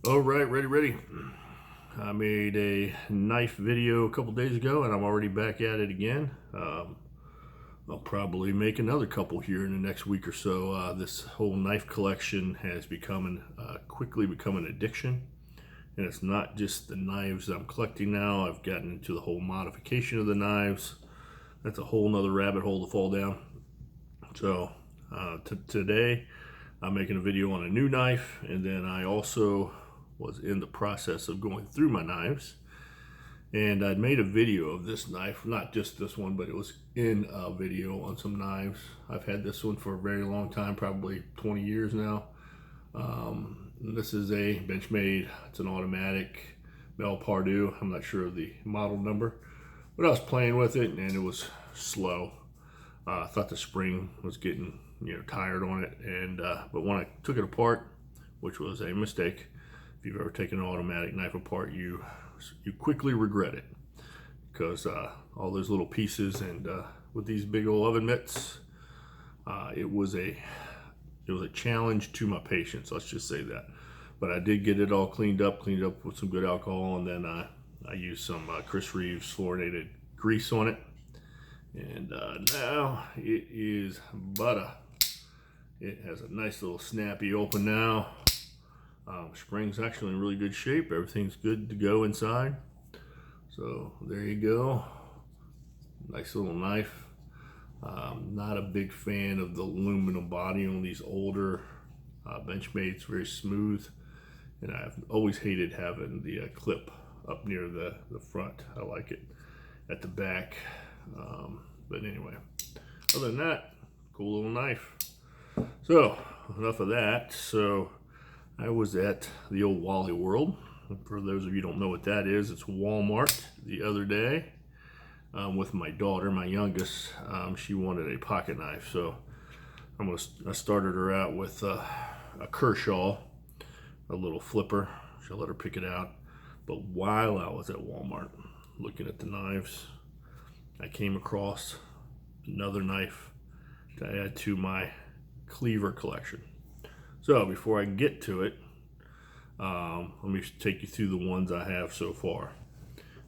All right, ready. I made a knife video a couple days ago and I'm already back at it again. I'll probably make another couple here in the next week or so. This whole knife collection has quickly become an addiction. And it's not just the knives that I'm collecting now. I've gotten into the whole modification of the knives. That's a whole nother rabbit hole to fall down. So today I'm making a video on a new knife, and then I also was in the process of going through my knives, and I'd made a video of this knife, not just this one, but it was in a video on some knives. I've had this one for a very long time, probably 20 years now. This is a Benchmade. It's an automatic Bell Pardue. I'm not sure of the model number, but I was playing with it and it was slow. I thought the spring was getting tired on it, and but when I took it apart, which was a mistake. If you've ever taken an automatic knife apart, you quickly regret it, because all those little pieces, and with these big old oven mitts, it was a challenge to my patience. Let's just say that. But I did get it all cleaned up with some good alcohol, and then I used some Chris Reeves fluorinated grease on it, and now it is butter. It has a nice little snappy open now. Spring's actually in really good shape. Everything's good to go inside. So there you go. Nice little knife. Not a big fan of the aluminum body on these older Benchmade's. Very smooth, and I've always hated having the clip up near the front. I like it at the back. But anyway, other than that, cool little knife. So enough of that. So I was at the old Wally World. For those of you who don't know what that is, it's Walmart the other day with my daughter, my youngest. She wanted a pocket knife, so I started her out with a Kershaw, a little flipper. She'll let her pick it out. But while I was at Walmart looking at the knives, I came across another knife to add to my cleaver collection. So before I get to it, let me take you through the ones I have so far.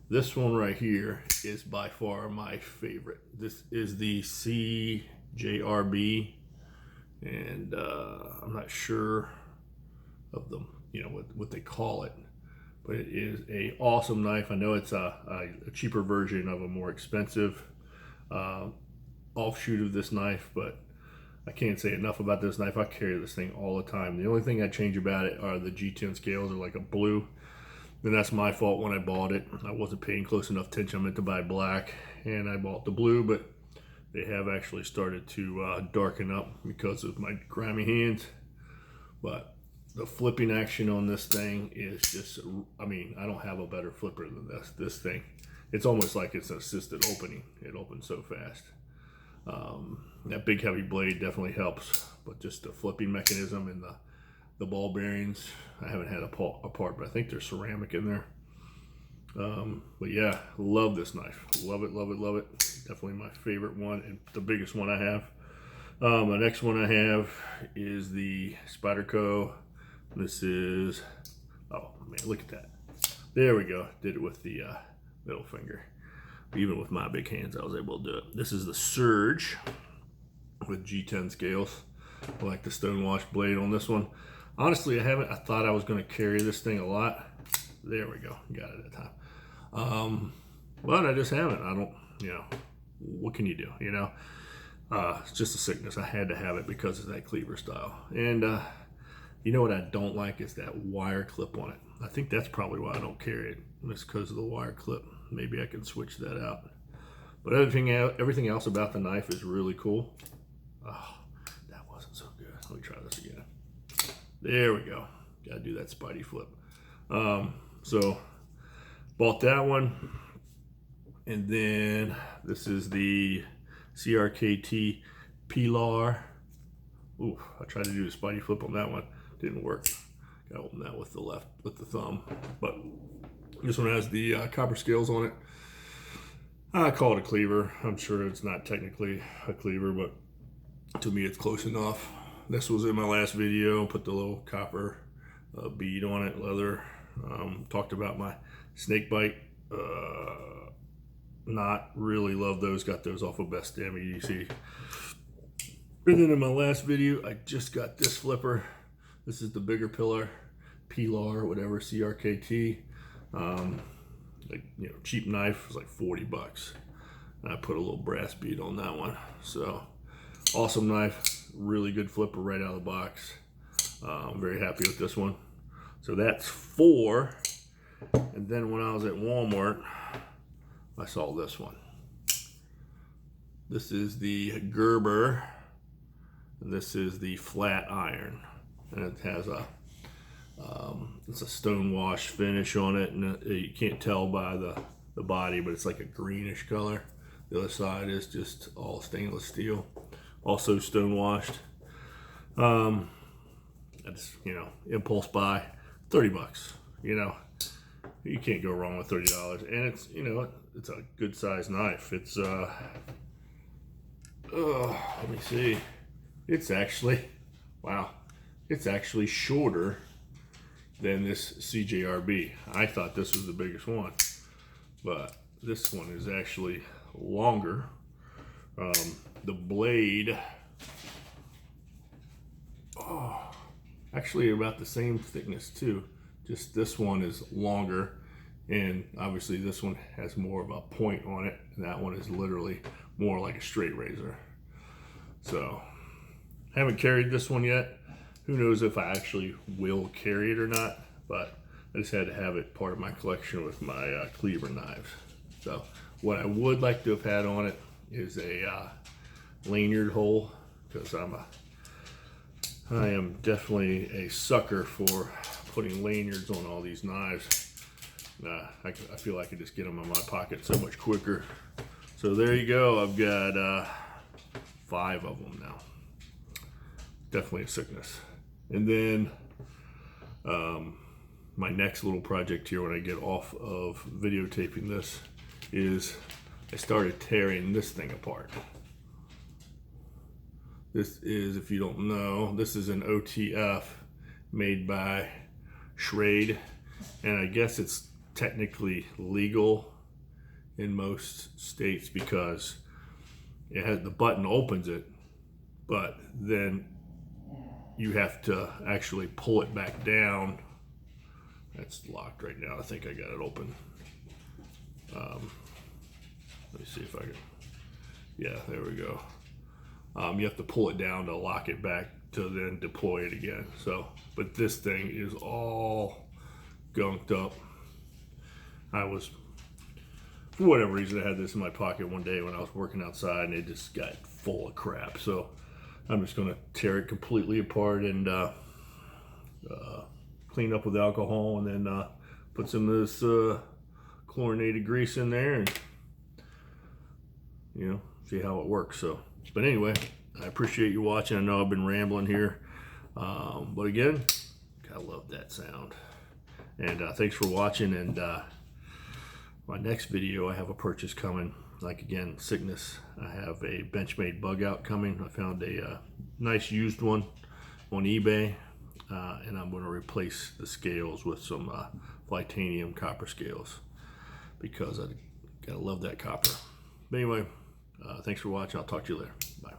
This one right here is by far my favorite. This is the CJRB, and I'm not sure of them, what they call it, but it is a awesome knife. I know it's a cheaper version of a more expensive offshoot of this knife, but I can't say enough about this knife. I carry this thing all the time. The only thing I change about it are the G10 scales. Are like a blue, and that's my fault. When I bought it, I wasn't paying close enough attention. I meant to buy black, and I bought the blue, but they have actually started to darken up because of my grimy hands. But the flipping action on this thing is just, I don't have a better flipper than this thing. It's almost like it's an assisted opening. It opens so fast. That big heavy blade definitely helps, but just the flipping mechanism and the ball bearings, I haven't had apart, but I think there's ceramic in there. But yeah, love this knife. Love it. Definitely my favorite one and the biggest one I have. The next one I have is the Spyderco. This is, oh man, look at that. There we go. Did it with the middle finger. Even with my big hands, I was able to do it. This is the Surge with G10 scales. I like the stonewash blade on this one. Honestly, I thought I was going to carry this thing a lot. There we go. Got it at time. But I just haven't. I don't, what can you do, It's just a sickness. I had to have it because of that cleaver style. And you know what I don't like is that wire clip on it. I think that's probably why I don't carry it. It's because of the wire clip. Maybe I can switch that out. But everything else about the knife is really cool. Oh, that wasn't so good. Let me try this again. There we go. Got to do that Spidey flip. So bought that one. And then this is the CRKT Pilar. Ooh, I tried to do the Spidey flip on that one. Didn't work. Got to open that with the thumb. But this one has the copper scales on it. I call it a cleaver. I'm sure it's not technically a cleaver, but to me it's close enough. This was in my last video. Put the little copper bead on it, leather. Talked about my snake bite knot. Really love those. Got those off of Best Damn EDC. And then in my last video, I just got this flipper. This is the bigger pillar, Pilar, whatever, CRKT. Like, you know, cheap knife was like 40 bucks. And I put a little brass bead on that one. So awesome knife, really good flipper right out of the box. I'm very happy with this one. So that's 4. And then when I was at Walmart, I saw this one. This is the Gerber, and this is the Flat Iron, and it has a it's a stone wash finish on it, and you can't tell by the body, but it's like a greenish color. The other side is just all stainless steel, also stone washed. That's, you know, impulse buy, 30 bucks. You know, you can't go wrong with $30, and it's, you know, it's a good size knife. It's let me see, it's actually, wow, it's actually shorter than this CJRB. I thought this was the biggest one, but this one is actually longer. The blade, actually about the same thickness too, just this one is longer, and obviously this one has more of a point on it, and that one is literally more like a straight razor. So haven't carried this one yet. Who knows if I actually will carry it or not, but I just had to have it part of my collection with my cleaver knives. So what I would like to have had on it is a lanyard hole, because I am definitely a sucker for putting lanyards on all these knives. I feel like I could just get them in my pocket so much quicker. So there you go. I've got 5 of them now. Definitely a sickness. And then my next little project here when I get off of videotaping this is I started tearing this thing apart. This is, if you don't know, this is an OTF made by Schrade, and I guess it's technically legal in most states because it has, the button opens it, but then you have to actually pull it back down. That's locked right now. I think I got it open. Let me see if I can. Yeah, there we go. You have to pull it down to lock it back to then deploy it again. So, but this thing is all gunked up. I was, for whatever reason, I had this in my pocket one day when I was working outside, and it just got full of crap. So I'm just gonna tear it completely apart and clean up with alcohol, and then put some of this chlorinated grease in there, and you know, see how it works. So, but anyway, I appreciate you watching. I know I've been rambling here, but again, gotta love that sound. And thanks for watching. And my next video, I have a purchase coming. Like, again, sickness. I have a Benchmade bug out coming. I found a nice used one on eBay, and I'm going to replace the scales with some titanium copper scales, because I gotta love that copper. But anyway, thanks for watching. I'll talk to you later. Bye.